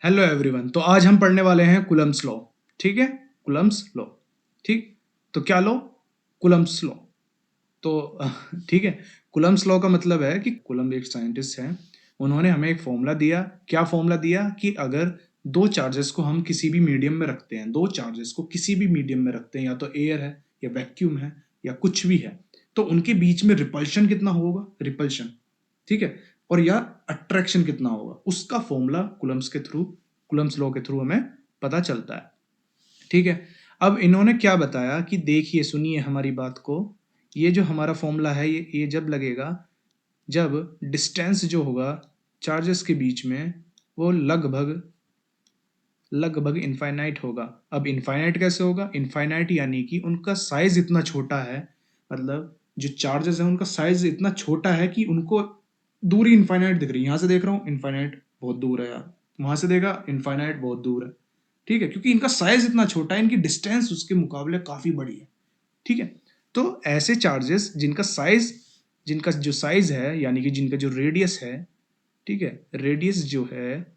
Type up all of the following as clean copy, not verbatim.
Hello everyone. तो आज हम पढ़ने वाले हैं कुलम्स लॉ। ठीक है, कुलम्स लॉ। ठीक, तो क्या लॉ? Coulombs law. तो ठीक है, कुलम्स लॉ का मतलब है कि कुलम एक साइंटिस्ट हैं, उन्होंने हमें एक फॉर्मूला दिया। क्या फॉर्मूला दिया कि अगर दो चार्जेस को हम किसी भी मीडियम में रखते हैं, दो चार्जेस को किसी भी मीडियम में रखते हैं, या तो एयर है या वैक्यूम है या कुछ भी है, तो उनके बीच में रिपल्शन कितना होगा, रिपल्शन, ठीक है, और या अट्रैक्शन कितना होगा, उसका फॉर्मूला कुलम्स के थ्रू, कुलम्स लॉ के थ्रू हमें पता चलता है। ठीक है, अब इन्होंने क्या बताया कि देखिए, सुनिए हमारी बात को। ये जो हमारा फॉर्मूला है, ये जब लगेगा जब डिस्टेंस जो होगा चार्जेस के बीच में, वो लगभग लगभग इनफाइनाइट होगा। अब इनफाइनाइट कैसे होगा? इनफाइनाइट यानी कि उनका साइज इतना छोटा है, मतलब जो चार्जेस हैं उनका साइज इतना छोटा है कि उनको दूरी इनफाइनाइट दिख रही है। यहाँ से देख रहा हूँ इनफाइनाइट बहुत दूर है यार, वहां से देखा इनफाइनाइट बहुत दूर है। ठीक है, क्योंकि इनका साइज इतना छोटा है, इनकी डिस्टेंस उसके मुकाबले काफी बड़ी है। ठीक है, तो ऐसे चार्जेस जिनका साइज, जिनका जो साइज है यानी कि जिनका जो रेडियस है, ठीक है, रेडियस जो है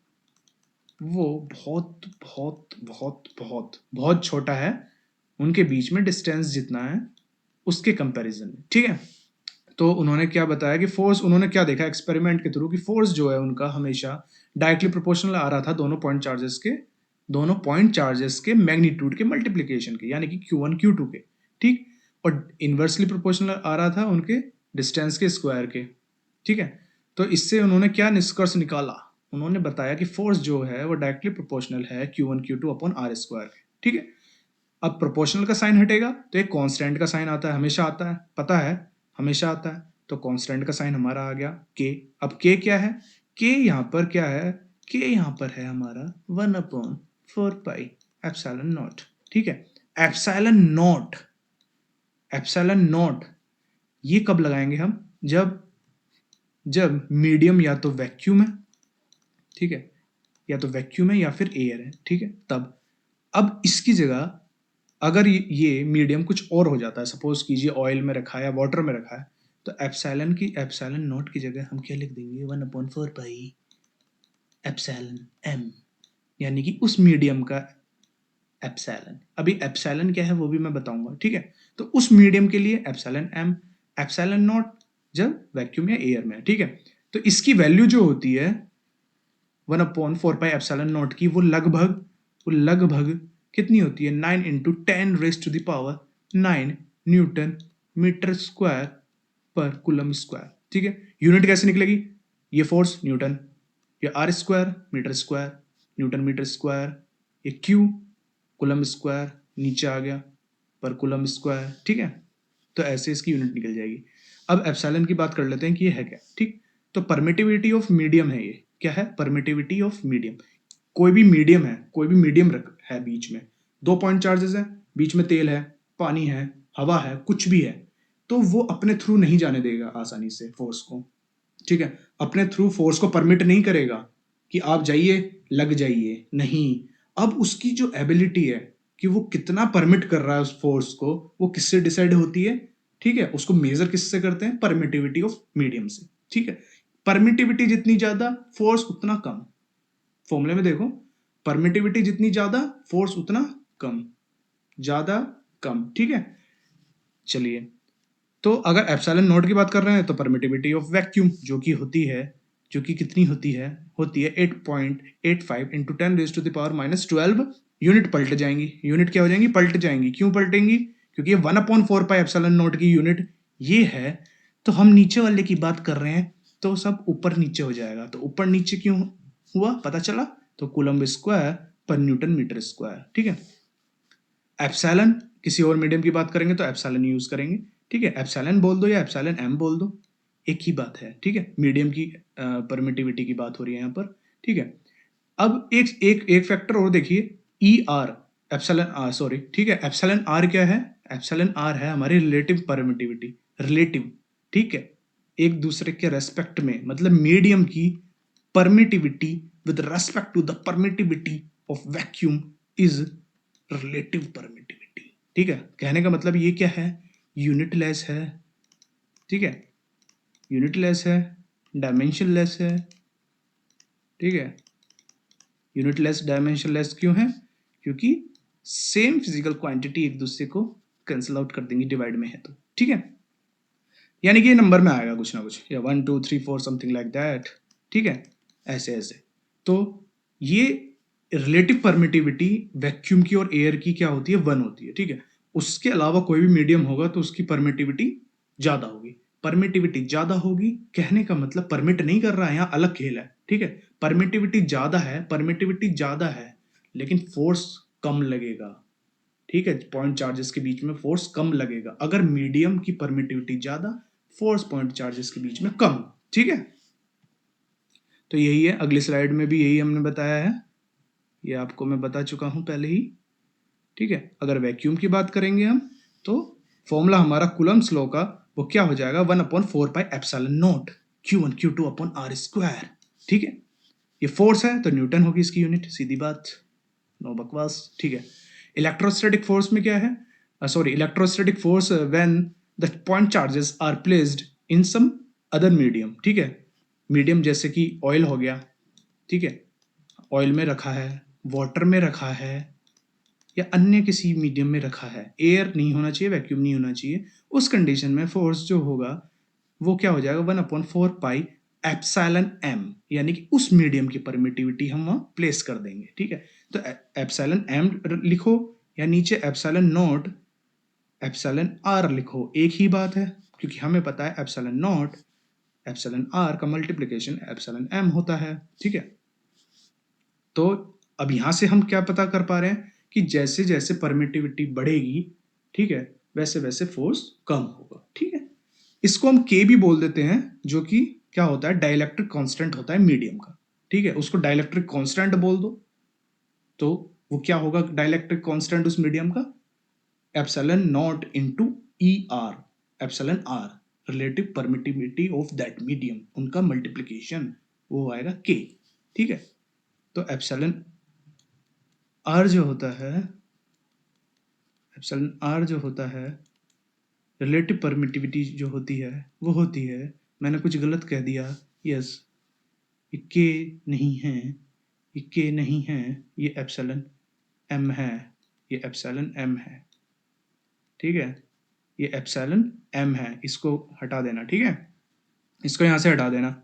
वो बहुत बहुत बहुत बहुत बहुत छोटा है, उनके बीच में डिस्टेंस जितना है उसके कंपैरिजन में। ठीक है, तो उन्होंने क्या बताया कि फोर्स, उन्होंने क्या देखा एक्सपेरिमेंट के थ्रू कि फोर्स जो है उनका हमेशा डायरेक्टली प्रोपोर्शनल आ रहा था दोनों पॉइंट चार्जेस के मैग्नीट्यूड के मल्टीप्लीकेशन के, यानी कि Q1 Q2 के। ठीक, और इन्वर्सली प्रोपोर्शनल आ रहा था उनके डिस्टेंस के स्क्वायर के। ठीक है, तो इससे उन्होंने क्या निष्कर्ष निकाला? उन्होंने बताया कि फोर्स जो है वो डायरेक्टली प्रोपोर्शनल है Q1 Q2 upon are square. ठीक है, अब प्रोपोर्शनल का साइन हटेगा तो एक कांस्टेंट का साइन आता है, हमेशा आता है, पता है, हमेशा आता है। तो कांस्टेंट का साइन हमारा आ गया के। अब के क्या है? के यहाँ पर क्या है? के यहाँ पर है हमारा 1/4 पाई एप्सिलॉन नॉट। ठीक है, एप्सिलॉन नॉट, एप्सिलॉन नॉट ये कब लगाएंगे हम? जब जब मीडियम या तो वैक्यूम है, ठीक है, या तो वैक्यूम है या फिर एयर है। ठीक है, तब अब इसकी जगह अगर ये मीडियम कुछ और हो जाता है, सपोज कीजिए ऑयल में रखा है या वाटर में रखा है, तो एप्सिलॉन नॉट की जगह हम क्या लिख देंगे? 1/4 पाई एप्सिलॉन एम, यानी कि उस मीडियम का एप्सिलॉन। अभी एप्सिलॉन क्या है वो भी मैं बताऊंगा। ठीक है, तो उस मीडियम के लिए एप्सिलॉन एम, एप्सिलॉन नॉट जब वैक्यूम या एयर में है। ठीक है, तो इसकी वैल्यू जो होती है 1/4 पाई एप्सिलॉन नॉट की, वो लगभग कितनी होती है? 9 × 10⁻⁹ newton metre square per coulomb square. ठीक है, यूनिट कैसे निकलेगी? ये फोर्स न्यूटन, ये R square metre square, newton metre square, ये क्यू कूलम स्क्वायर नीचे आ गया पर कूलम स्क्वायर। ठीक है, तो ऐसे इसकी यूनिट निकल जाएगी। अब एप्सिलॉन की बात कर लेते हैं कि ये है क्या। ठीक, तो परमिटिविटी ऑफ मीडियम है। ये क्या है? Permittivity of medium. कोई भी मीडियम है, कोई भी मीडियम है, बीच में दो पॉइंट चार्जेस है, बीच में तेल है, पानी है, हवा है, कुछ भी है, तो वो अपने थ्रू नहीं जाने देगा आसानी से फोर्स को। ठीक है, अपने थ्रू फोर्स को परमिट नहीं करेगा कि आप जाइए, लग जाइए, नहीं। अब उसकी जो एबिलिटी है कि वो कितना परमिट कर रहा है उस फोर्स को, वो किससे डिसाइड होती है? ठीक है, उसको मेजर किससे करते हैं? परमिटिविटी ऑफ मीडियम से। ठीक है, परमिटिविटी जितनी ज्यादा, फोर्स उतना कम। फॉर्मूले में देखो, परमिटिविटी जितनी ज्यादा, फोर्स उतना कम, ज्यादा कम। ठीक है, चलिए, तो अगर एप्सिलॉन नॉट की बात कर रहे हैं तो परमिटिविटी ऑफ वैक्यूम जो कि होती है, जो कि कितनी होती है 8.85 इंटू 10⁻⁻12 यूनिट। पलट जाएंगी, यूनिट क्या हो जाएंगी? पलट जाएंगी। क्यों पलटेंगी? क्योंकि ये 1/4 पाई एप्सिलॉन नॉट की यूनिट ये है। तो हम नीचे वाले की बात कर रहे हैं तो सब ऊपर नीचे हो जाएगा। तो ऊपर नीचे क्यों हुआ पता चला? तो कूलम्ब स्क्वायर पर न्यूटन मीटर स्क्वायर। ठीक है, एप्सिलॉन किसी और मीडियम की बात करेंगे तो एप्सिलॉन यूज करेंगे। ठीक है, एप्सिलॉन बोल दो या एप्सिलॉन एम बोल दो, एक ही बात है। ठीक है, मीडियम की परमिटिविटी की बात हो रही है यहाँ पर। ठीक है, अब एक एक एक फैक्टर और देखिए, E R, epsilon R, sorry. ठीक है, एप्सिलॉन आर क्या है? एप्सिलॉन आर है हमारी रिलेटिव परमिटिविटी, रिलेटिव। ठीक है, एक दूसरे के रेस्पेक्ट में, मतलब मीडियम की permittivity with respect to the permittivity of vacuum is relative permittivity. ठीक है, कहने का मतलब ये क्या है? यूनिटलेस है। ठीक है, यूनिटलेस है, डायमेंशनलेस है। ठीक है, यूनिट लेस डायमेंशन लेस क्यों है? क्योंकि सेम फिजिकल क्वांटिटी एक दूसरे को कैंसिल आउट कर देंगी डिवाइड में है तो, ठीक है। यानी कि ये नंबर में आएगा कुछ ना कुछ, या 1 2 3 4 समथिंग लाइक दैट, ठीक है, ऐसे ऐसे। तो ये रिलेटिव परमिटिविटी वैक्यूम की और एयर की क्या होती है? 1 होती है, ठीक है। उसके अलावा कोई भी मीडियम होगा तो उसकी परमिटिविटी ज्यादा होगी। परमिटिविटी ज्यादा होगी कहने का मतलब परमिट नहीं कर रहा है, यहाँ अलग खेल है, ठीक है। परमिटिविटी ज्यादा है लेकिन फोर्स कम लगेगा, ठीक है। पॉइंट चार्जेस के बीच में फोर्स कम लगेगा। अगर मीडियम की परमिटिविटी ज्यादा, फोर्स पॉइंट चार्जेस के बीच में कम, ठीक है। तो यही है, अगली स्लाइड में भी यही हमने बताया है, ये आपको मैं बता चुका हूं पहले ही, ठीक है। अगर वैक्यूम की बात करेंगे हम तो फॉर्मूला हमारा कूलम्स लॉ का वो क्या हो जाएगा? 1/4πε0 Q1 Q2 upon are square, ठीक है। ये फोर्स है तो न्यूटन होगी इसकी यूनिट, सीधी बात, नो बकवास, ठीक है। इलेक्ट्रोस्टैटिक फोर्स में क्या है? Sorry, electrostatic force when the point charges are placed in some other medium, ठीक है। मीडियम जैसे कि ऑयल हो गया, ठीक है, ऑयल में रखा है, वाटर में रखा है, या अन्य किसी मीडियम में रखा है, एयर नहीं होना चाहिए, वैक्यूम नहीं होना चाहिए, उस कंडीशन में फोर्स जो होगा वो क्या हो जाएगा? 1/4πε_m, यानी कि उस मीडियम की परमिटिविटी हम वहां प्लेस कर देंगे, ठीक है। तो एप्सिलॉन एम लिखो या नीचे एप्सिलॉन नॉट एप्सिलॉन आर लिखो, एक ही बात है, क्योंकि हमें पता है एप्सिलॉन नॉट एप्सिलॉन आर का मल्टीप्लिकेशन एप्सिलॉन एम होता है, ठीक है। तो अब यहां से हम क्या पता कर पा रहे हैं कि जैसे जैसे परमिटिविटी बढ़ेगी, ठीक है, वैसे वैसे फोर्स कम होगा, ठीक है। इसको हम के भी बोल देते हैं, जो कि क्या होता है? डाइलेक्ट्रिक कांस्टेंट होता है मीडियम का, ठीक है। उसको डाइलेक्ट्रिक कांस्टेंट बोल दो, तो वो क्या होगा डाइलेक्ट्रिक कांस्टेंट उस मीडियम का? Epsilon naught into E R, epsilon R relative permittivity of that medium, उनका मल्टीप्लिकेशन वो आएगा के, ठीक है। तो एप्सिलॉन आर जो होता है, एप्सिलॉन आर जो होता है, रिलेटिव परमिटिविटी जो होती है वो होती है, मैंने कुछ गलत कह दिया, यस, ये के नहीं है, ये के नहीं है, ये एप्सिलॉन एम है, ये एप्सिलॉन एम है, ठीक है। ये एप्सिलॉन एम है, इसको हटा देना, ठीक है, इसको यहाँ से हटा देना,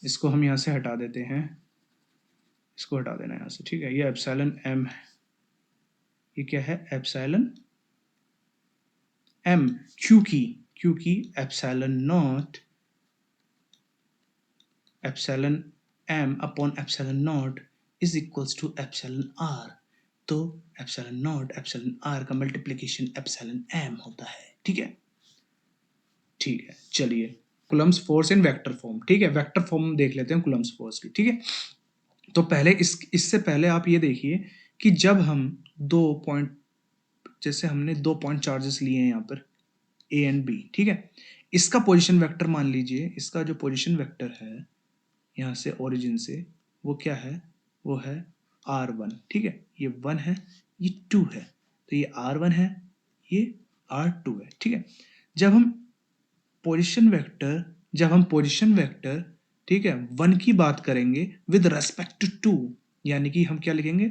इसको हम यहाँ से हटा देते हैं, इसको हटा देना यहाँ से, ठीक है। ये एप्सिलॉन एम है, ये क्या है? एप्सिलॉन एम, क्योंकि epsilon naught epsilon M upon epsilon naught is equals to epsilon R, तो एप्सिलॉन नॉट एप्सिलॉन आर का मल्टीप्लिकेशन एप्सिलॉन एम होता है, ठीक है। ठीक है, चलिए, coulomb's force in vector form, ठीक है, वेक्टर फॉर्म देख लेते हैं कूलम्ब्स फोर्स की, ठीक है। तो पहले इससे पहले आप ये देखिए कि जब हम दो पॉइंट, जैसे हमने 2 पॉइंट चार्जेस लिए हैं यहाँ पर ए एंड बी, ठीक है, इसका पोजीशन वेक्टर मान लीजिए, इसका जो पोजीशन वेक्टर है यहाँ से ओरिजिन से, वो क्या है? वो है R1, ठीक है। ये 1 है, ये 2 है, तो ये R1 है, ये R2 है, ठीक है। जब हम पोजीशन वेक्टर, ठीक है, 1 की बात करेंगे विद रेस्पेक्ट टू 2, यानी कि हम क्या लिखेंगे?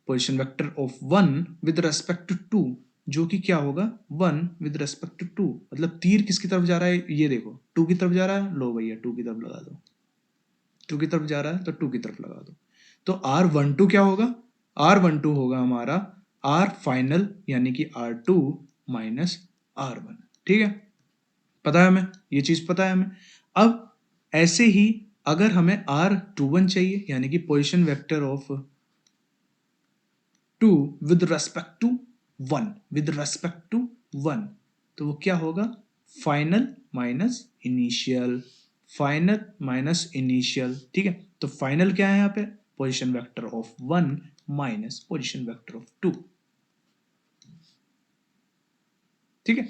Position vector of 1 with respect to 2, जो कि क्या होगा? 1 विद रेस्पेक्ट टू 2, मतलब तीर किसकी तरफ जा रहा है? ये देखो 2 की तरफ जा रहा है, लो भैया 2 की तरफ लगा दो, 2 की तरफ जा रहा है तो 2 की तरफ लगा दो। तो R12 क्या होगा? R12 होगा हमारा R फाइनल, यानी कि R2 माइनस R1, ठीक है, पता है हमें, ये चीज पता है हमें। अब ऐसे ही अगर हमें R21 चाहिए, यानी कि position vector of 2 with respect to 1, with respect to 1, तो वो क्या होगा? Final minus initial, final minus initial, ठीक है। तो फाइनल क्या है यहाँ पे? Position vector of 1 minus position vector of 2, ठीक है।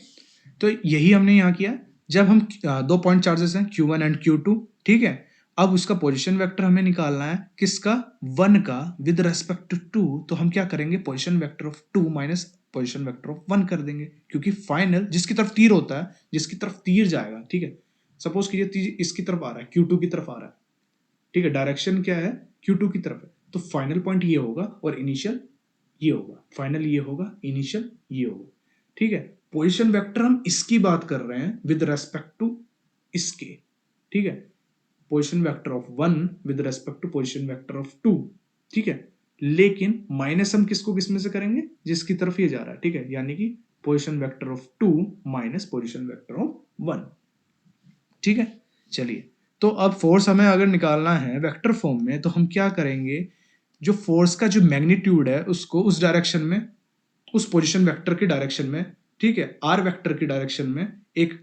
तो यही हमने यहाँ किया। जब हम 2 पॉइंट चार्जेस हैं Q1 एंड Q2, ठीक है, अब उसका पोजीशन वेक्टर हमें निकालना है, किसका? 1 का विद रेस्पेक्ट टू 2, तो हम क्या करेंगे? Position vector of 2 minus position vector of 1 कर देंगे, क्योंकि फाइनल जिसकी तरफ तीर होता है, जिसकी तरफ तीर जाएगा, ठीक है, सपोज कीजिए तीर इसकी तरफ आ रहा है, Q2 की तरफ आ रहा है, ठीक है, डायरेक्शन क्या है? Q2 की तरफ है, तो फाइनल पॉइंट ये होगा और इनिशियल ये होगा, फाइनल ये होगा, इनिशियल ये होगा, ठीक है। पोजीशन वेक्टर हम इसकी बात कर रहे हैं विद रेस्पेक्ट टू इसके, ठीक है, position vector of 1 with respect to position vector of 2, ठीक है। लेकिन माइनस हम किसको किसमें से करेंगे, जिसकी तरफ ये जा रहा है, ठीक है, यानी कि position vector of 2 minus position vector of 1, ठीक है। चलिए, तो अब फोर्स हमें अगर निकालना है वेक्टर फॉर्म में, तो हम क्या करेंगे, जो फोर्स का जो मैग्नीट्यूड है उसको उस डायरेक्शन में, उस पोजीशन वेक्टर की डायरेक्शन में, ठीक है, आर वेक्टर की डायरेक्शन में एक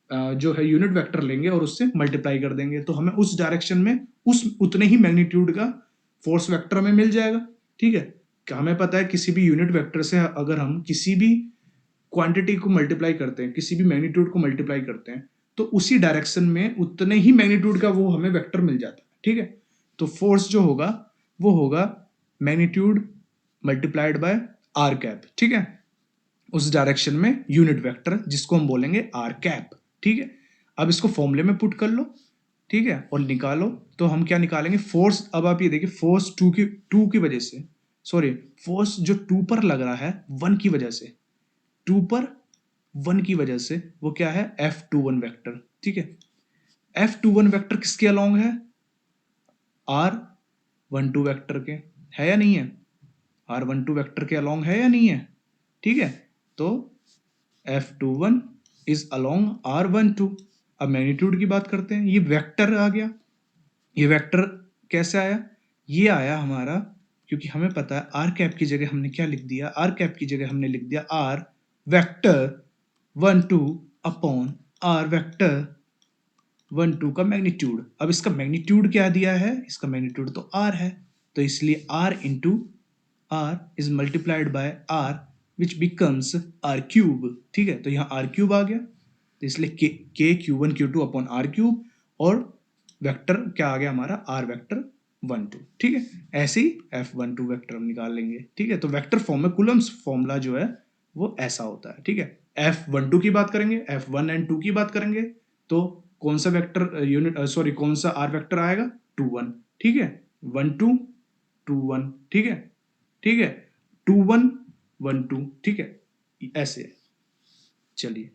जो है यूनिट वेक्टर लेंगे और उससे मल्टीप्लाई कर देंगे, तो हमें उस डायरेक्शन में उस उतने ही मैग्नीट्यूड का फोर्स वेक्टर हमें मिल जाएगा, ठीक है। क्या हमें पता है किसी भी यूनिट वेक्टर से अगर हम किसी भी क्वांटिटी को मल्टीप्लाई करते हैं, किसी भी मैग्नीट्यूड को मल्टीप्लाई करते हैं, तो उसी डायरेक्शन में उतने ही मैग्नीट्यूड का वो हमें वेक्टर मिल जाता है, ठीक है। तो फोर्स जो होगा वो होगा magnitude multiplied by R cap, ठीक है, उस डायरेक्शन में यूनिट वेक्टर जिसको हम बोलेंगे आर कैप, ठीक है। अब इसको फॉर्मूले में पुट कर लो, ठीक है, और निकालो। तो हम क्या निकालेंगे, फोर्स, अब आप ये देखिए, फोर्स टू की वजह से, सॉरी, फोर्स जो 2 पर लग रहा है 1 की वजह से, 2 पर 1 की वजह से, वो क्या है, F21 वेक्टर, ठीक है। F21 वेक्टर किसके अलोंग है, R12 वेक्टर के, है या नहीं है, R12 वेक्टर के अलोंग है या नहीं है, ठीक है। तो F21 इज अलोंग R12। अब मैग्नीट्यूड की बात करते हैं, ये वेक्टर आ गया, ये वेक्टर कैसे आया, ये आया हमारा, क्योंकि हमें पता है आर कैप की जगह हमने क्या लिख दिया, आर कैप की जगह हमने लिख दिया R vector 12 upon R vector 12 का मैग्नीट्यूड। अब इसका मैग्नीट्यूड क्या दिया है, इसका मैग्नीट्यूड तो आर है, तो इसलिए R into R is multiplied by R which becomes R cube, ठीक है। तो यहाँ आर क्यूब आ गया, तो इसलिए के Q1 Q2 upon R cube, और वेक्टर क्या आ गया हमारा, आर वेक्टर 12, ठीक है। ऐसे ही F12 वेक्टर हम निकाल लेंगे, ठीक है। तो वेक्टर फॉर्म में कूलम्स फॉर्मूला जो है वो ऐसा होता है, ठीक है। F12 की बात करेंगे, F1 एंड 2 की बात करेंगे, तो कौन सा वेक्टर यूनिट, सॉरी, कौन सा आर वेक्टर आएगा, 2 1, ठीक है, 1 2 2 1, ठीक है, ठीक है, 2 1 1 2, ठीक है, ऐसे। चलिए,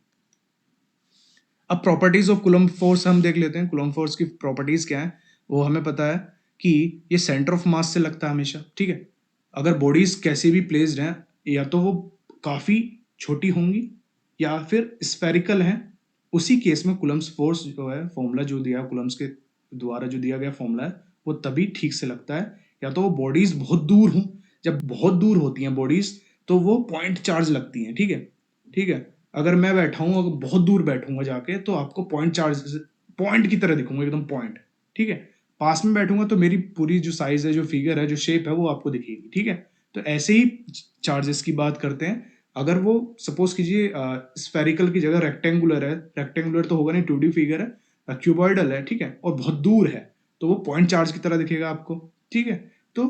अब प्रॉपर्टीज ऑफ कूलम्ब फोर्स हम देख लेते हैं। कूलम्ब फोर्स की प्रॉपर्टीज क्या है, वो हमें पता है कि ये सेंटर ऑफ मास से लगता है हमेशा, ठीक है। अगर बॉडीज कैसे भी प्लेस्ड हैं, या तो वो काफी छोटी होंगी या फिर स्फेरिकल हैं, उसी केस में कूलम्ब्स फोर्स जो है, फॉर्मूला जो दिया कूलम्ब्स के द्वारा जो दिया गया फॉर्मूला है, वो तभी ठीक से लगता है, या तो वो बॉडीज बहुत दूर हों, जब बहुत दूर होती हैं बॉडीज तो वो पॉइंट चार्ज लगती हैं, ठीक है, ठीक है। अगर मैं बैठा हूँ, अगर बहुत दूर बैठूंगा जाके, तो आपको पॉइंट चार्ज, पॉइंट की तरह दिखूंगा, एकदम पॉइंट, ठीक है। पास में बैठूंगा तो मेरी पूरी जो साइज है, जो फिगर है, जो शेप है, वो आपको दिखेगी, ठीक है। तो ऐसे ही चार्जेस की बात करते हैं, अगर वो सपोज कीजिए स्फेरिकल की जगह रेक्टेंगुलर है, रेक्टेंगुलर तो होगा नहीं, 2D फिगर है, क्यूबॉइडल है, ठीक है, और बहुत दूर है, तो वो पॉइंट चार्ज की तरह दिखेगा आपको, ठीक है। तो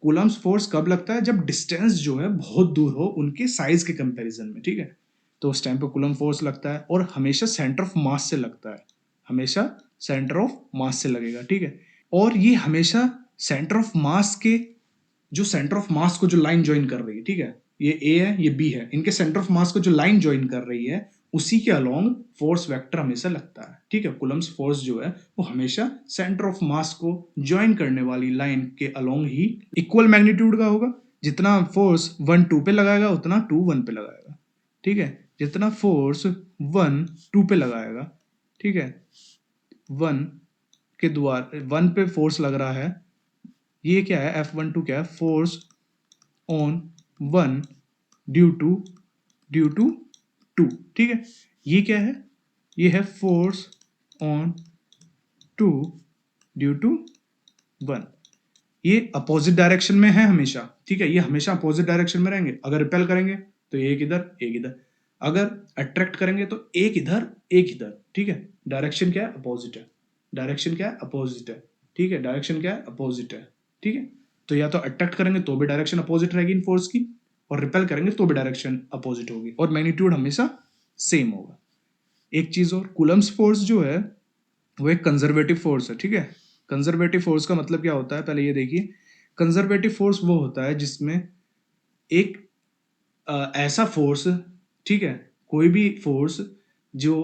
कूलम्ब्स फोर्स कब लगता है, जब डिस्टेंस जो है बहुत दूर हो उनके साइज के कंपैरिजन में, ठीक है। तो उस टाइम पे कूलम्ब फोर्स लगता है, और हमेशा सेंटर ऑफ मास से लगता है, हमेशा सेंटर ऑफ मास से लगेगा, ठीक है। और ये हमेशा सेंटर ऑफ मास के, जो सेंटर ऑफ मास को जो लाइन ज्वाइन कर रही है, ठीक है, ये ए है, ये बी है, इनके सेंटर ऑफ मास को जो लाइन ज्वाइन कर रही है, उसी के अलोंग फोर्स वेक्टर हमेशा लगता है, ठीक है। कूलम्ब्स फोर्स जो है वो हमेशा सेंटर ऑफ मास को ज्वाइन करने वाली लाइन के अलोंग ही इक्वल मैग्नीट्यूड का होगा। जितना फोर्स 1 2 पे लगाएगा उतना 2 1 पे लगाएगा, ठीक है। जितना फोर्स 1 2 पे लगाएगा, ठीक है, 1 के द्वारा 1 पे फोर्स लग रहा है, ये क्या है, F12 क्या है, force on 1 due to due to 2, ठीक है। ये क्या है, ये है फोर्स ऑन 2 ड्यू टू 1। ये अपोजिट डायरेक्शन में है हमेशा, ठीक है, ये हमेशा अपोजिट डायरेक्शन में रहेंगे। अगर रिपेल करेंगे तो एक इधर एक इधर, अगर अट्रैक्ट करेंगे तो एक इधर एक इधर, ठीक है। डायरेक्शन क्या है, अपोजिट है, डायरेक्शन क्या है, अपोजिट है, ठीक है, डायरेक्शन क्या है, अपोजिट है, ठीक है। तो या तो अट्रैक्ट करेंगे तो भी डायरेक्शन अपोजिट रहेगी इन फोर्स की, और रिपेल करेंगे तो भी डायरेक्शन अपोजिट होगी, और मैग्नीट्यूड हमेशा सेम होगा। एक चीज और, कूलम्ब्स फोर्स जो है वो एक कंजर्वेटिव फोर्स है, ठीक है। कंजर्वेटिव फोर्स का मतलब क्या होता है, पहले ये देखिए, कंजर्वेटिव फोर्स वो होता है जिसमें एक ऐसा फोर्स, ठीक है, कोई भी फोर्स जो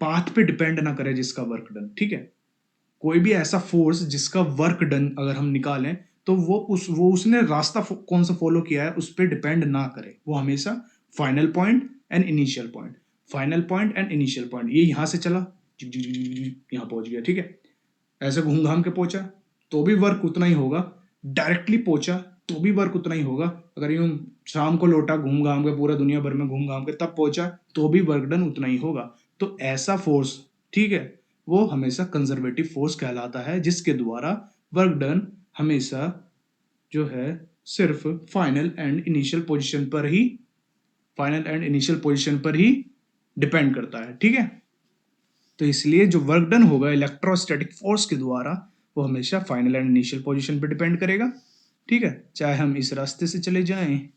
पाथ पे डिपेंड ना करे जिसका वर्क डन, ठीक है, कोई भी ऐसा फोर्स जिसका वर्क डन अगर हम निकालें तो वो उसने रास्ता कौन सा फॉलो किया है उस पर डिपेंड ना करे, वो हमेशा final point and initial point, final point and initial point, ये यहां से चला यहां पहुंच गया, ठीक है, ऐसे घूम घाम के पहुंचा तो भी वर्क उतना ही होगा, डायरेक्टली पहुंचा तो भी वर्क उतना ही होगा, अगर यूं शाम को लौटा घूम घाम के पूरा दुनिया भर में घूम घाम के तब पहुंचा तो भी वर्क डन उतना ही होगा। तो ऐसा फोर्स, ठीक है, वो हमेशा कंजर्वेटिव फोर्स कहलाता है जिसके द्वारा वर्क डन हमेशा जो है सिर्फ फाइनल एंड इनिशियल पोजीशन पर ही डिपेंड करता है, ठीक है। तो इसलिए जो वर्क डन होगा इलेक्ट्रोस्टैटिक फोर्स के द्वारा वो हमेशा फाइनल एंड इनिशियल पोजीशन पर डिपेंड करेगा, ठीक है, चाहे हम इस रास्ते से चले जाएं,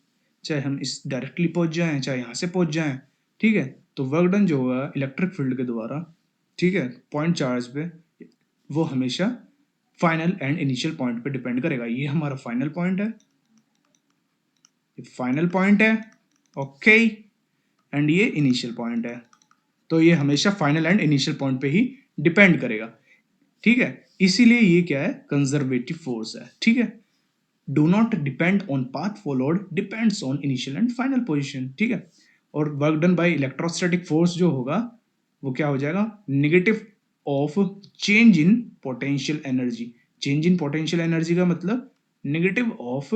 चाहे हम इस डायरेक्टली पहुंच जाएं, चाहे यहाँ से पहुंच जाएं, ठीक है, तो वर्क डन जो होगा इलेक्ट्रिक फील्ड के द्वारा, ठीक है, पॉइंट चार्ज पे, वो हमेशा फाइनल एंड इनिशियल पॉइंट पे डिपेंड करेगा। ये हमारा फाइनल पॉइंट है, फाइनल पॉइंट है, ओके, एंड ये इनिशियल पॉइंट है, तो ये हमेशा फाइनल एंड इनिशियल पॉइंट पे ही डिपेंड करेगा, ठीक है, इसीलिए ये क्या है, कंजर्वेटिव फोर्स है, ठीक है। Do not depend on path followed, depends on initial and final position, ठीक है। और work done by electrostatic force जो होगा वो क्या हो जाएगा, negative of change in potential energy, change in potential energy का मतलब negative of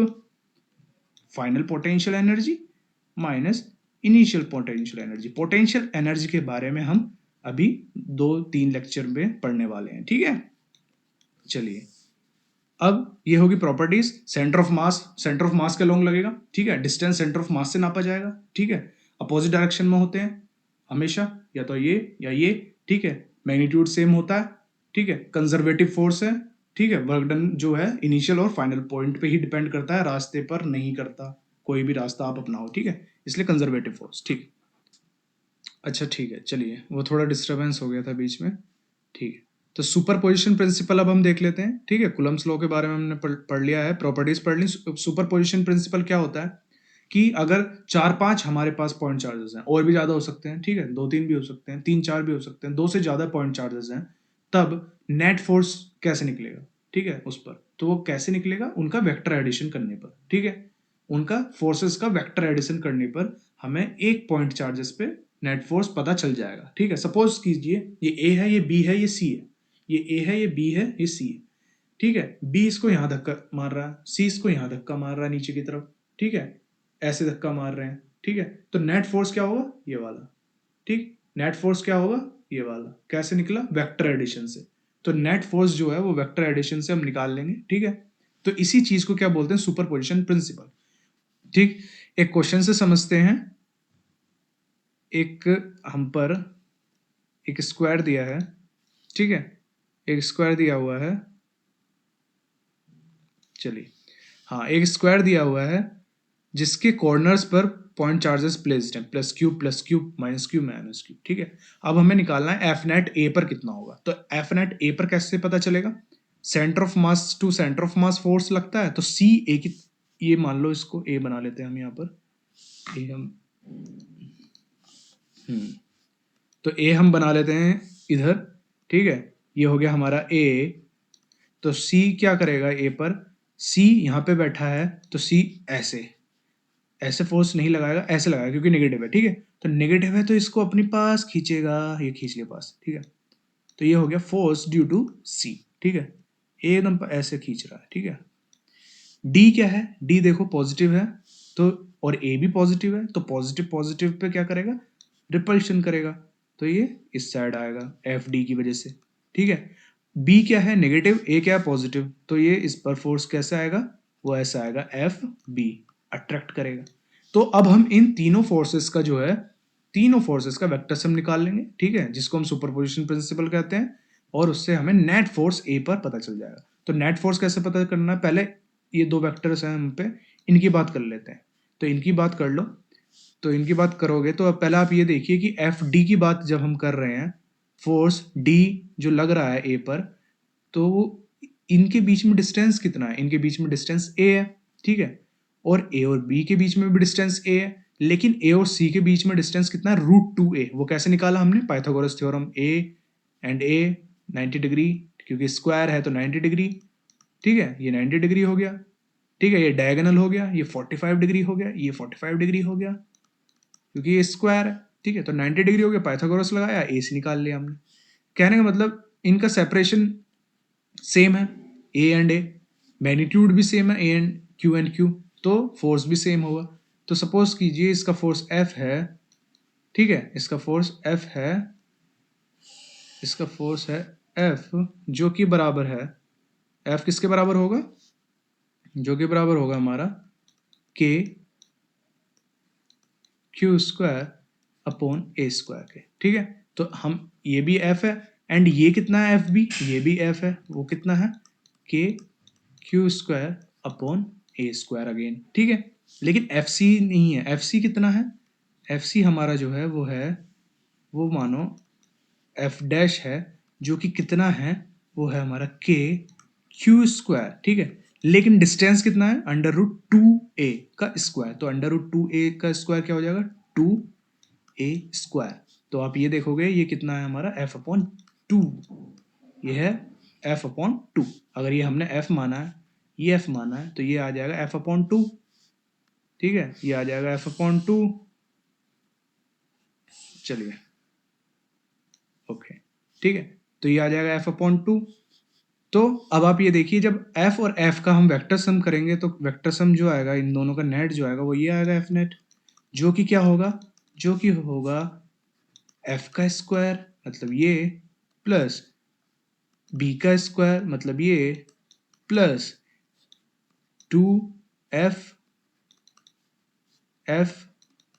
final potential energy minus initial potential energy. Potential energy के बारे में हम अभी 2-3 लेक्चर में पढ़ने वाले हैं, ठीक है। चलिए, अब ये होगी प्रॉपर्टीज, सेंटर ऑफ मास के लॉन्ग लगेगा, ठीक है, डिस्टेंस सेंटर ऑफ मास से नापा जाएगा, ठीक है, अपोजिट डायरेक्शन में होते हैं हमेशा, या तो ये या ये, ठीक है, मैग्नीट्यूड सेम होता है, ठीक है, कंजर्वेटिव फोर्स है, ठीक है, वर्क डन जो है इनिशियल और फाइनल पॉइंट पे ही डिपेंड करता है, रास्ते पर नहीं करता, कोई भी रास्ता आप अपनाओ, ठीक है, इसलिए कंजर्वेटिव फोर्स, ठीक। अच्छा ठीक है, चलिए, वो थोड़ा डिस्टरबेंस हो गया था बीच में, ठीक है। तो सुपरपोजिशन प्रिंसिपल अब हम देख लेते हैं, ठीक है, कुलम्स लॉ के बारे में हमने पढ़ लिया है, प्रॉपर्टीज पढ़ ली। सुपरपोजिशन प्रिंसिपल क्या होता है कि अगर 4-5 हमारे पास पॉइंट चार्जेस हैं, और भी ज्यादा हो सकते हैं, ठीक है, 2-3 भी हो सकते हैं, 3-4 भी हो सकते हैं, 2 से ज्यादा पॉइंट चार्जेस हैं, तब नेट फोर्स कैसे निकलेगा, ठीक है, उस पर, तो वो कैसे निकलेगा, उनका वेक्टर एडिशन करने पर, ठीक है, उनका फोर्सेस का वेक्टर एडिशन करने पर हमें एक पॉइंट चार्जेस पे नेट फोर्स पता चल जाएगा, ठीक है। सपोज कीजिए ये ए है, ये बी है, ये सी है, ये ए है, ये बी है, ये सी है, ठीक है, बी इसको यहां धक्का मार रहा है, सी इसको यहां धक्का मार रहा है नीचे की तरफ, ठीक है, ऐसे धक्का मार रहे हैं, ठीक है, तो नेट फोर्स क्या होगा, ये वाला, ठीक, नेट फोर्स क्या होगा, ये वाला, कैसे निकला, वेक्टर एडिशन से, तो नेट फोर्स जो है वो वेक्टर एडिशन से हम निकाल लेंगे, ठीक है। तो इसी चीज को क्या बोलते हैं, सुपरपोजिशन प्रिंसिपल, ठीक। एक क्वेश्चन से समझते हैं, एक हम पर एक स्क्वायर दिया है, ठीक है, एक स्क्वायर दिया हुआ है, चलिए, हाँ, एक स्क्वायर दिया हुआ है जिसके कॉर्नर्स पर पॉइंट चार्जेस प्लेस्ड हैं, +Q माइनस क्यू, ठीक है। अब हमें निकालना है एफ नेट ए पर कितना होगा, तो एफ नेट ए पर कैसे पता चलेगा, centre of mass to centre of mass force लगता है, तो सी ए की, ये मान लो इसको ए बना लेते हैं हम यहाँ पर, ए हम तो ए हम बना लेते हैं इधर, ठीक है, ये हो गया हमारा ए, तो सी क्या करेगा ए पर, सी यहाँ पे बैठा है तो सी ऐसे ऐसे फोर्स नहीं लगाएगा, ऐसे लगाएगा क्योंकि नेगेटिव है, ठीक है, तो नेगेटिव है तो इसको अपने पास खींचेगा, ये खींच लिया पास, ठीक है, तो ये हो गया फोर्स ड्यू टू सी, ठीक है, ए एकदम ऐसे खींच रहा है, ठीक है। डी क्या है, डी देखो पॉजिटिव है, तो और ए भी पॉजिटिव है, तो पॉजिटिव पॉजिटिव पे क्या करेगा, रिपल्शन करेगा, तो ये इस साइड आएगा एफ डी की वजह से, ठीक है। बी क्या है, नेगेटिव, ए क्या है, पॉजिटिव, तो ये इस पर फोर्स कैसे आएगा, वो ऐसा आएगा, एफ बी अट्रैक्ट करेगा। तो अब हम इन तीनों फोर्सेस का जो है, तीनों फोर्सेस का वेक्टर सम निकाल लेंगे, ठीक है, जिसको हम सुपरपोजिशन प्रिंसिपल कहते हैं, और उससे हमें नेट फोर्स ए पर पता चल जाएगा। तो नेट फोर्स कैसे पता करना है, पहले ये 2 वेक्टर्स हैं हम पे, इनकी बात कर लेते हैं, तो इनकी बात कर लो, तो इनकी बात करोगे तो अब पहले आप ये देखिए कि एफ डी की बात जब हम कर रहे हैं, फोर्स डी जो लग रहा है ए पर, तो इनके बीच में डिस्टेंस कितना है, इनके बीच में डिस्टेंस a है, ठीक है, और a और b के बीच में भी डिस्टेंस a है, लेकिन a और c के बीच में डिस्टेंस कितना है, √2a। वो कैसे निकाला हमने, Pythagoras theorem, a and a 90 degree, क्योंकि स्क्वायर है तो 90 डिग्री, ठीक है, ये 90 डिग्री हो गया, ठीक है, ये डायगोनल हो गया, ये 45 डिग्री हो गया, ये 45 डिग्री हो गया, क्योंकि ये स्क्वायर है, ठीक है, तो 90 डिग्री हो गया, पाइथागोरस लगाया, ए से निकाल लिया हमने। कहने का मतलब इनका सेपरेशन सेम है, ए एंड ए, मैग्नीट्यूड भी सेम है, ए एंड क्यू, तो फोर्स भी सेम होगा। तो सपोज कीजिए इसका फोर्स एफ है, ठीक है, इसका फोर्स एफ है, इसका फोर्स है एफ, जो कि बराबर है, एफ किसके बराबर होगा, जो कि बराबर होगा हमारा के क्यू स्क्वायर अपॉन ए स्क्वायर के, ठीक है। तो हम, ये भी एफ है एंड ये कितना है, एफ भी, ये भी एफ है, वो कितना है, के क्यू स्क्वायर अपॉन ए स्क्वायर अगेन, ठीक है। लेकिन एफ सी नहीं है, एफ सी कितना है, एफ सी हमारा जो है वो है, वो मानो एफ डैश है, जो कि कितना है, वो है हमारा के क्यू स्क्वायर, ठीक है। लेकिन डिस्टेंस कितना है, √2a का स्क्वायर, तो √2a का स्क्वायर क्या हो जाएगा, 2a स्क्वायर। तो आप ये देखोगे ये कितना है हमारा, f/2, ये है f/2। अगर ये हमने f माना है, ये f माना है, तो ये आ जाएगा f/2, ठीक है, ये आ जाएगा f/2। चलिए, ओके, ठीक है, तो ये आ जाएगा f/2। तो अब आप ये देखिए, जब f और f का हम वेक्टर सम करेंगे तो वेक्टर सम जो आएगा, इन दोनों का नेट जो आएगा वो ये आएगा f नेट, जो कि क्या होगा, जो कि होगा f का स्क्वायर मतलब ये, प्लस b का स्क्वायर मतलब ये, plus 2f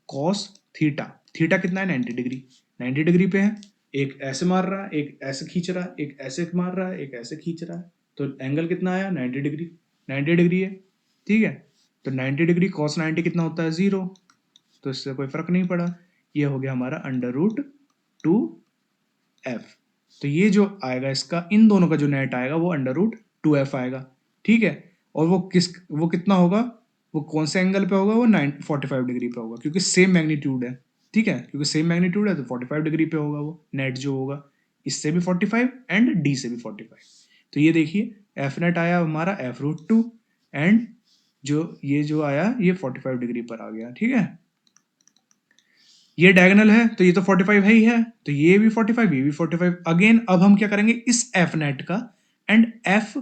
cos theta, theta कितना है, 90 डिग्री, 90 डिग्री पे है, एक ऐसे मार रहा है, एक ऐसे खींच रहा है, एक ऐसे मार रहा है, एक ऐसे खींच रहा है, तो एंगल कितना आया, 90 डिग्री, 90 डिग्री है, ठीक है। तो 90 डिग्री cos 90 कितना होता है, 0, तो इससे कोई फर्क नहीं पड़ा, ये हो गया हमारा √2f। तो ये जो आएगा इसका, इन दोनों का जो नेट आएगा वो √2f आएगा, ठीक है। और वो कितना होगा, वो कौन से एंगल पे होगा, वो 45 डिग्री पे होगा, क्योंकि सेम मैग्नीट्यूड है, ठीक है, क्योंकि सेम मैग्नीट्यूड है तो 45 डिग्री पे होगा वो नेट जो होगा, इससे भी 45 एंड डी से भी 45। तो ये देखिए एफ नेट आया हमारा f√2 एंड जो आया ये 45 डिग्री पर आ गया, ठीक है। ये डायगोनल है तो ये तो 45 है ही है, तो ये भी 45, ये भी 45 अगेन। अब हम क्या करेंगे, इस एफ नेट का and F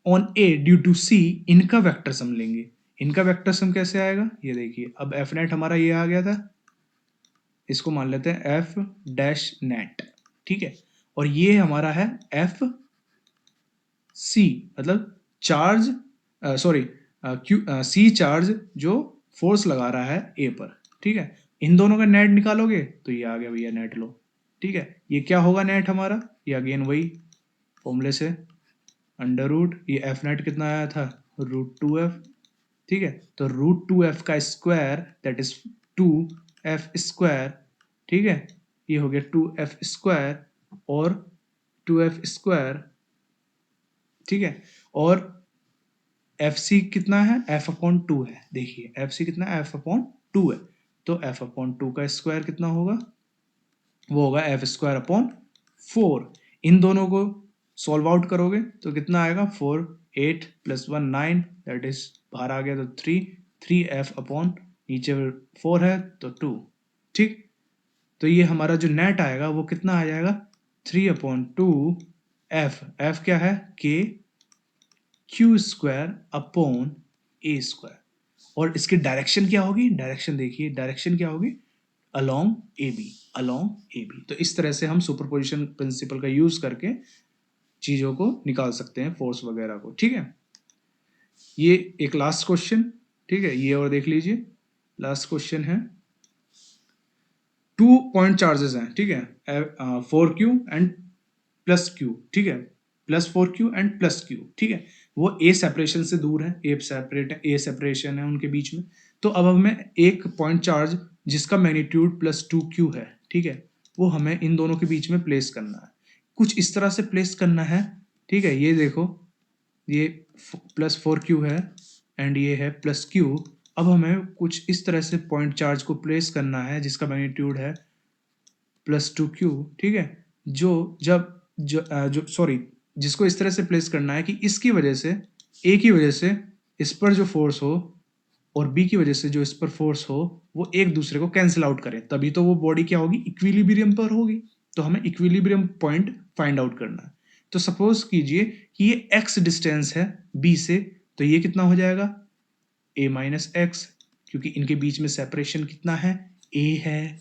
on A due to C, इनका वेक्टर सम लेंगे। इनका वेक्टर सम कैसे आएगा, ये देखिए, अब एफ नेट हमारा ये आ गया था, इसको मान लेते हैं एफ डैश नेट, ठीक है, और ये हमारा है एफ सी, मतलब चार्ज, सॉरी सी चार्ज जो फोर्स लगा रहा है ए पर, ठीक है। इन दोनों का नेट निकालोगे तो ये आ गया भैया नेट लो, ठीक है। ये क्या होगा नेट हमारा, ये अगेन वही फॉर्मूले से, अंडर रूट, ये एफ नेट कितना आया था, √2f, ठीक है। तो √2f का square that is 2f square, ठीक है, ये हो गया 2f स्क्वायर और 2f स्क्वायर, ठीक है। और एफ सी कितना है, f/2 है, देखिए एफ सी कितना है, f/2 है, तो f/2 का स्क्वायर कितना होगा, वो होगा f²/4। इन दोनों को सॉल्व आउट करोगे तो कितना आएगा, 4, 8 + 1 9, दैट इज बाहर आ गया तो 3f अपॉन नीचे 4 है तो 2, ठीक। तो ये हमारा जो नेट आएगा वो कितना आ जाएगा, 3/2f, f क्या है, के क्यू स्क्वायर अपॉन ए स्क्वायर। और इसकी डायरेक्शन क्या होगी, डायरेक्शन देखिए, डायरेक्शन क्या होगी, along A B, along A B. तो इस तरह से हम सुपरपोजिशन प्रिंसिपल का यूज करके चीजों को निकाल सकते हैं, फोर्स वगैरह को, ठीक है। ये एक लास्ट क्वेश्चन, ठीक है, ये और देख लीजिए, लास्ट क्वेश्चन है, 2 पॉइंट चार्जेस हैं, ठीक है, 4q एंड +q, ठीक है, +4q एंड +q, ठीक है। वो ए सेपरेशन से दूर है, ए सेपरेशन है उनके बीच में। तो अब हमें एक पॉइंट चार्ज जिसका मैग्नीट्यूड +2q है, ठीक है, वो हमें इन दोनों के बीच में प्लेस करना है, कुछ इस तरह से प्लेस करना है, ठीक है, ये देखो, ये +4q है एंड ये है +q। अब हमें कुछ इस तरह से पॉइंट चार्ज को प्लेस करना है जिसका मैग्नीट्यूड है +2q, ठीक है, जो सॉरी, जिसको इस तरह से प्लेस करना है कि इसकी वजह से, ए की वजह से इस पर जो फोर्स हो और बी की वजह से जो इस पर फोर्स हो वो एक दूसरे को कैंसिल आउट करें, तभी तो वो बॉडी क्या होगी, इक्विलिब्रियम पर होगी। तो हमें इक्विलिब्रियम पॉइंट फाइंड आउट करना है। तो सपोज कीजिए कि ये x डिस्टेंस है b से, तो ये कितना हो जाएगा, a माइनस एक्स, क्योंकि इनके बीच में सेपरेशन कितना है, a है।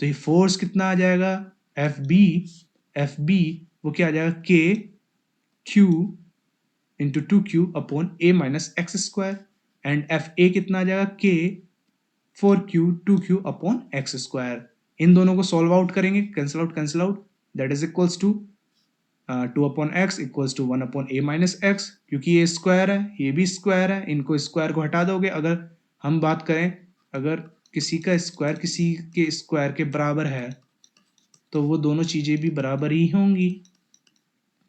तो ये फोर्स कितना आ जाएगा, एफ बी वो क्या आ जाएगा, k q into 2q upon a minus x square, and F A कितना आ जाएगा, k 4q 2q अपॉन एक्स स्क्वायर। इन दोनों को सॉल्व आउट करेंगे, cancel out, that is equals to 2 upon x equals to 1 upon a minus x, क्योंकि ये स्क्वायर है ये भी स्क्वायर है, इनको स्क्वायर को हटा दोगे। अगर हम बात करें, अगर किसी का स्क्वायर किसी के स्क्वायर के बराबर है तो वो दोनों चीजें भी बराबर ही होंगी,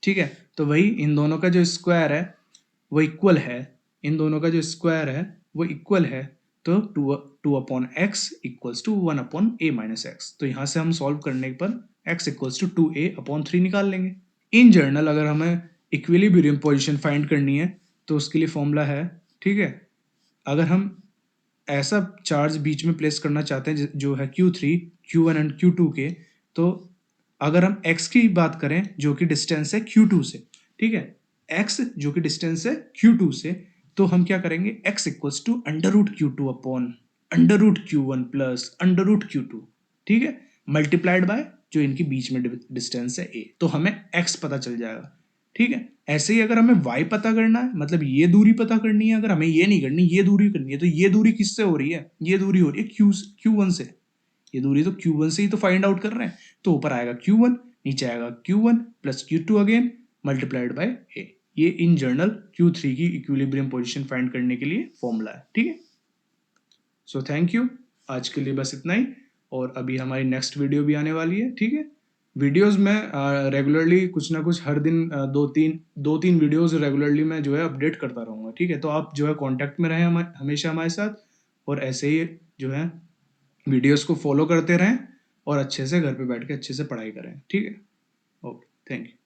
ठीक है। तो वही इन दोनों का जो स्क्वायर है वो इक्वल है, इन दोनों का जो स्क्वायर है वो इक्वल है, तो 2 upon x equals to 1 upon a minus X. तो यहाँ से हम सॉल्व करने पर x equals to 2a upon 3 निकाल लेंगे। इन जनरल अगर हमें इक्विलिब्रियम पोजीशन फाइंड करनी है तो उसके लिए फॉर्मूला है, ठीक है। अगर हम ऐसा चार्ज बीच में प्लेस करना चाहते हैं जो है Q3, Q1 एंड Q2 के, तो अगर हम x की बात करें जो कि डिस्टेंस है Q2 से, ठीक है, x जो कि डिस्टेंस है Q2 से, तो हम क्या करेंगे, x equals to √Q2 upon √Q1 plus √Q2, ठीक है, मल्टीप्लाइड बाय जो इनके बीच में डिस्टेंस है a, तो हमें x पता चल जाएगा, ठीक है। ऐसे ही अगर हमें y पता करना है, मतलब ये दूरी पता करनी है, अगर हमें ये नहीं करनी, ये दूरी करनी है, तो ये दूरी किससे हो रही है, ये दूरी हो रही है Q1 से, ये दूरी तो Q1 से ही तो फाइंड आउट कर रहे हैं। तो ऊपर आएगा Q1, नीचे आएगा Q1 plus Q2 again multiplied by a। ये इन जनरल Q3 की इक्विलिब्रियम पोजीशन फाइंड करने के लिए फॉर्मूला है, ठीक है। सो थैंक यू, आज के लिए बस इतना ही, और अभी हमारी नेक्स्ट वीडियो भी आने वाली है, ठीक है। वीडियोस में रेगुलरली कुछ ना कुछ हर दिन दो तीन वीडियोस रेगुलरली मैं जो है अपडेट करता रहूँगा, ठीक है। तो आप जो है कांटेक्ट में रहें हमेशा हमारे साथ, और ऐसे ही जो है वीडियोस को फॉलो करते रहें और अच्छे से घर पे बैठ के अच्छे से पढ़ाई करें, ठीक है। Okay, thank you.